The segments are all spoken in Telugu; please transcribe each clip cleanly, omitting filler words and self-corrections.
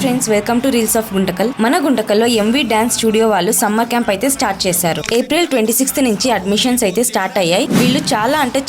Friends, welcome to reels of Guntakal. మన గుంటకల్లో ఎంవి డాన్స్ స్టూడియో వాళ్ళు సమ్మర్ క్యాంప్ అయితే స్టార్ట్ చేశారు. April 26 నుంచి అడ్మిషన్స్ అయితే స్టార్ట్ అయ్యాయి. వీళ్ళు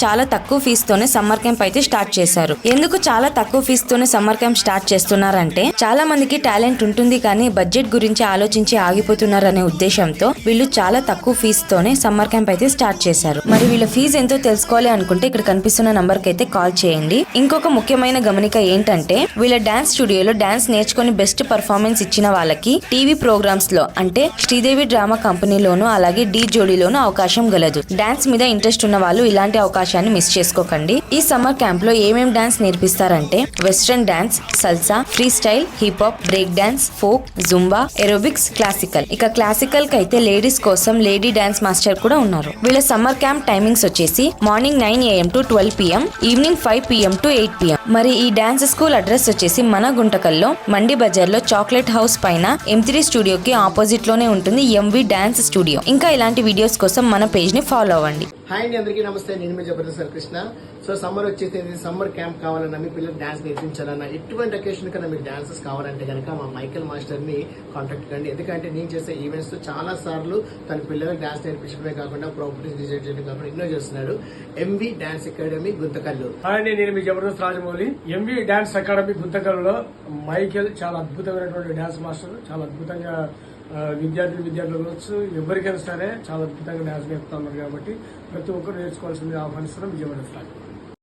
చాలా తక్కువ ఫీజుతోనే సమ్మర్ క్యాంప్ అయితే స్టార్ట్ చేశారు. ఎందుకు చాలా తక్కువ ఫీజుతోనే సమ్మర్ క్యాంప్ స్టార్ట్ చేస్తున్నారంటే, చాలా మందికి టాలెంట్ ఉంటుంది కానీ బడ్జెట్ గురించి ఆలోచించి ఆగిపోతున్నారనే ఉద్దేశంతో వీళ్ళు చాలా తక్కువ ఫీజుతోనే సమ్మర్ క్యాంప్ అయితే స్టార్ట్ చేశారు. మరి వీళ్ళ ఫీజు ఎంతో తెలుసుకోవాలి అనుకుంటే ఇక్కడ కనిపిస్తున్న నంబర్ కి అయితే కాల్ చేయండి. ఇంకొక ముఖ్యమైన గమనిక ఏంటంటే, వీళ్ళ డాన్స్ స్టూడియోలో డాన్స్ నేర్చుకుని బెస్ట్ పర్ఫార్మెన్స్ ఇచ్చిన వాళ్ళకి టీవీ ప్రోగ్రామ్స్ లో అంటే శ్రీదేవి డ్రామా కంపెనీలోను అలాగే డి జోడీలోను అవకాశం గలదు. డాన్స్ మీద ఇంట్రెస్ట్ ఉన్న వాళ్ళు ఇలాంటి అవకాశాన్ని మిస్ చేసుకోకండి. ఈ సమ్మర్ క్యాంప్ లో ఏమేం డాన్స్ నేర్పిస్తారంటే western dance, salsa, freestyle, hip hop, break dance, folk, Zumba, aerobics, classical. ఇక క్లాసికల్ కి అయితే లేడీస్ కోసం లేడీ డాన్స్ మాస్టర్ కూడా ఉన్నారు. వీళ్ళ సమ్మర్ క్యాంప్ టైమింగ్స్ వచ్చేసి morning 9 AM to 12 PM, evening 5 PM to 8 PM. మరి ఈ డాన్స్ స్కూల్ అడ్రస్ వచ్చేసి మన గుంటకల్లో మండి బజార్ లో చాక్లెట్ హౌస్ పైన M3 స్టూడియోకి ఆపోజిట్ లోనే ఉంటుంది ఎంవి డాన్స్ స్టూడియో. ఇంకా ఇలాంటి వీడియోస్ కోసం మన పేజ్ ని ఫాలో అవ్వండి. హాయ్ అండి, అందరికీ నమస్తే. నేను మీ జబర్దస్త్ కృష్ణ. సో సమ్మర్ వచ్చేసి సమ్మర్ క్యాంప్ కావాలన్నా, మీ పిల్లలు డాన్స్ నేర్పించాలన్నా, ఎటువంటి అకేషన్ కన్నా మీకు డాన్సెస్ కావాలంటే కనుక మా మైకేల్ మాస్టర్ ని కాంటాక్ట్ కండి. ఎందుకంటే నేను చేసే ఈవెంట్స్ చాలా సార్లు తన పిల్లలకు డాన్స్ నేర్పించడమే కాకుండా ప్రాపర్టీస్ డిజైన్ చేయడం కాకుండా ఎన్నో చేస్తున్నాడు. MV dance academy Guntakal. Hi అండి, నేను మీ Jabardasth Rajamouli. MV dance academy గుంతకల్లో మైకేల్ చాలా అద్భుతమైనటువంటి డాన్స్ మాస్టర్. చాలా అద్భుతంగా విద్యార్థులు కావచ్చు, ఎవరికైనా సరే చాలా అద్భుతంగా డాన్స్ నేర్పుతున్నారు కాబట్టి ప్రతి ఒక్కరు నేర్చుకోవాల్సింది ఆహ్వానిస్తున్నాం. జబర్దస్త్.